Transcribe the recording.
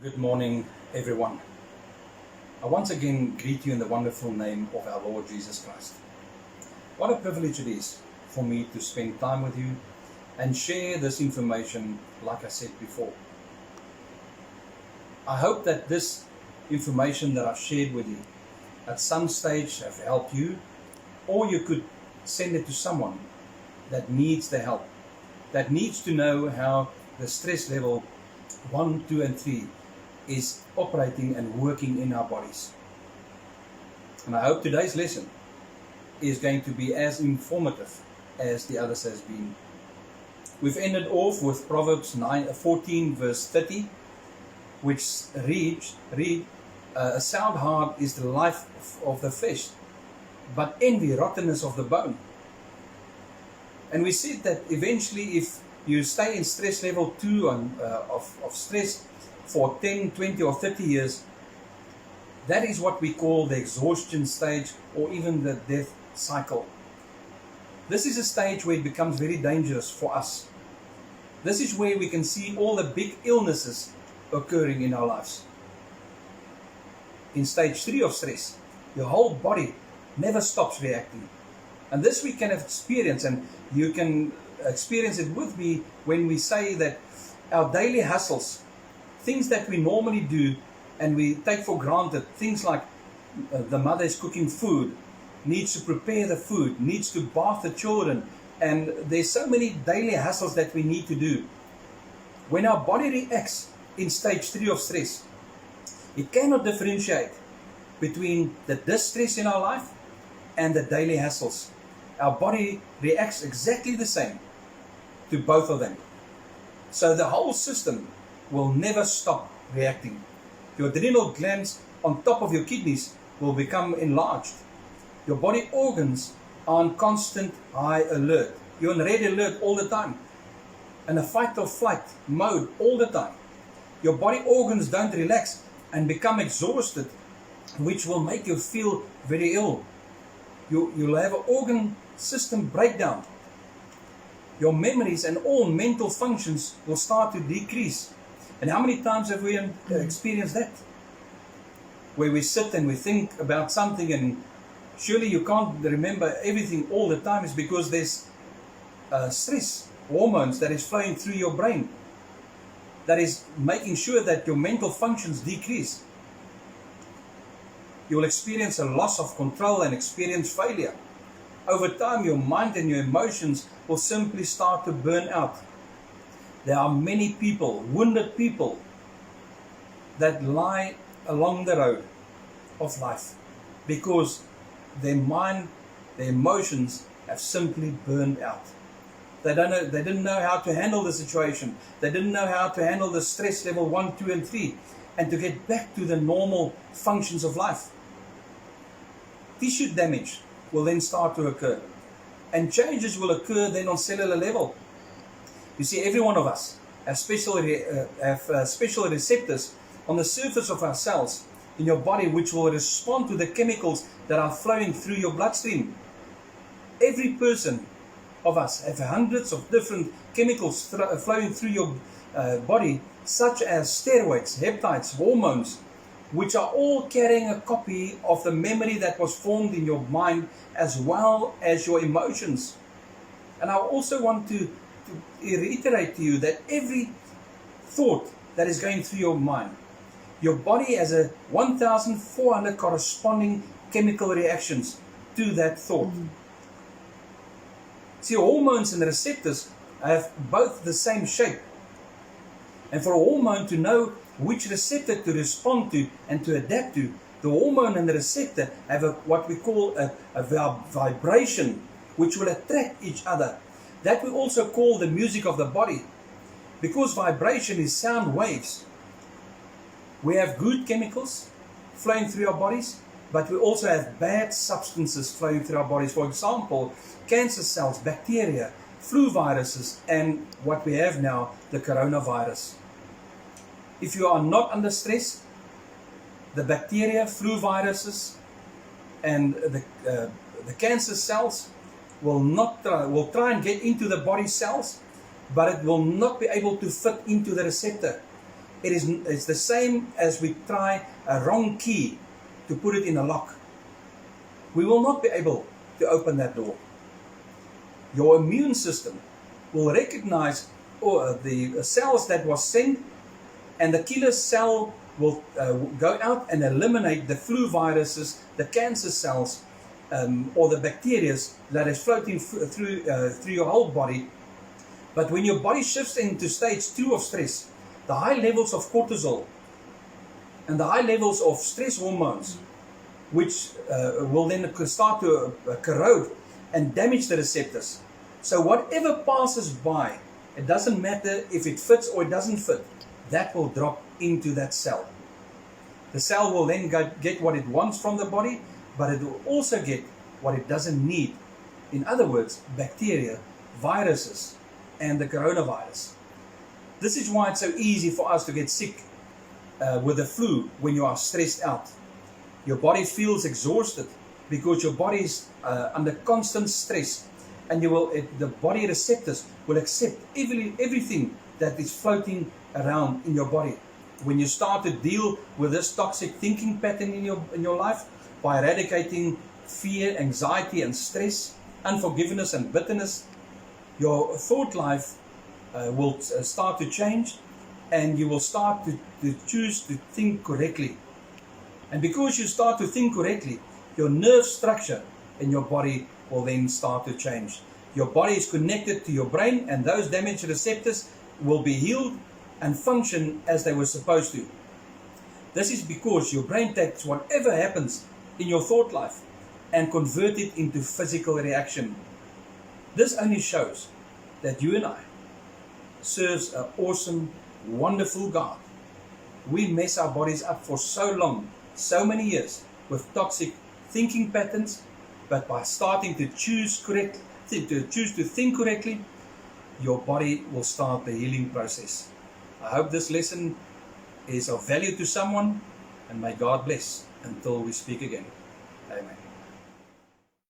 Good morning, everyone. I once again greet you in the wonderful name of our Lord Jesus Christ. What a privilege it is for me to spend time with you and share this information like I said before. I hope that this information that I've shared with you at some stage have helped you, or you could send it to someone that needs the help, that needs to know how the stress level 1, 2 and 3 is operating and working in our bodies. And I hope today's lesson is going to be as informative as the others has been. We've ended off with Proverbs 14 verse 30, which reads, a sound heart is the life of the flesh, but envy rottenness of the bone. And we said that eventually if you stay in stress level 2 of stress for 10, 20 or 30 years, that is what we call the exhaustion stage, or even the death cycle. This is a stage where it becomes very dangerous for us. This is where we can see all the big illnesses occurring in our lives. In stage 3 of stress, your whole body never stops reacting. And this we can experience, and you can experience it with me when we say that our daily hustles, things that we normally do and we take for granted, things like the mother is cooking food, needs to prepare the food, needs to bath the children, and there's so many daily hustles that we need to do. When our body reacts in stage 3 of stress, it cannot differentiate between the distress in our life and the daily hassles. Our body reacts exactly the same to both of them. So the whole system will never stop reacting. Your adrenal glands on top of your kidneys will become enlarged. Your body organs are on constant high alert. You're on red alert all the time, in a fight or flight mode all the time. Your body organs don't relax and become exhausted, which will make you feel very ill. You'll have an organ system breakdown. Your memories and all mental functions will start to decrease. And how many times have we experienced that? Where we sit and we think about something, and surely you can't remember everything all the time. Is because there's stress hormones that is flowing through your brain, that is making sure that your mental functions decrease. You will experience a loss of control and experience failure. Over time, your mind and your emotions will simply start to burn out. There are many people, wounded people, that lie along the road of life because their mind, their emotions have simply burned out. They didn't know how to handle the situation. They didn't know how to handle the stress level 1, 2 and 3 and to get back to the normal functions of life. Tissue damage will then start to occur, and changes will occur then on cellular level. You see, every one of us have special receptors on the surface of our cells in your body, which will respond to the chemicals that are flowing through your bloodstream. Every person of us have hundreds of different chemicals flowing through your body, such as steroids, peptides, hormones, which are all carrying a copy of the memory that was formed in your mind as well as your emotions. And I also want to reiterate to you that every thought that is going through your mind, your body has a 1,400 corresponding chemical reactions to that thought. See, hormones and receptors have both the same shape. And for a hormone to know which receptor to respond to and to adapt to, the hormone and the receptor have what we call a vibration, which will attract each other. That we also call the music of the body, because vibration is sound waves. We have good chemicals flowing through our bodies, but we also have bad substances flowing through our bodies. For example, cancer cells, bacteria, flu viruses, and what we have now, the coronavirus. If you are not under stress, the bacteria, flu viruses, and the cancer cells will try and get into the body cells, but it will not be able to fit into the receptor. It's the same as we try a wrong key to put it in a lock. We will not be able to open that door. Your immune system will recognize the cells that was sent, and the killer cell will go out and eliminate the flu viruses, the cancer cells, or the bacteria that is floating through your whole body. But when your body shifts into stage 2 of stress, the high levels of cortisol and the high levels of stress hormones, which will then start to corrode and damage the receptors. So whatever passes by, it doesn't matter if it fits or it doesn't fit, that will drop into that cell. The cell will then get what it wants from the body, but it will also get what it doesn't need. In other words, bacteria, viruses, and the coronavirus. This is why it's so easy for us to get sick with the flu when you are stressed out. Your body feels exhausted because your body is under constant stress, and the body receptors will accept everything that is floating around in your body. When you start to deal with this toxic thinking pattern in your life by eradicating fear, anxiety, and stress, unforgiveness, and bitterness, your thought life will start to change, and you will start to choose to think correctly. And because you start to think correctly, your nerve structure in your body will then start to change. Your body is connected to your brain, and those damaged receptors will be healed and function as they were supposed to. This is because your brain takes whatever happens in your thought life and convert it into physical reaction. This only shows that you and I serves an awesome, wonderful God. We mess our bodies up for so long, so many years, with toxic thinking patterns, but by starting to choose to think correctly, your body will start the healing process. I hope this lesson is of value to someone, and may God bless until we speak again. Amen.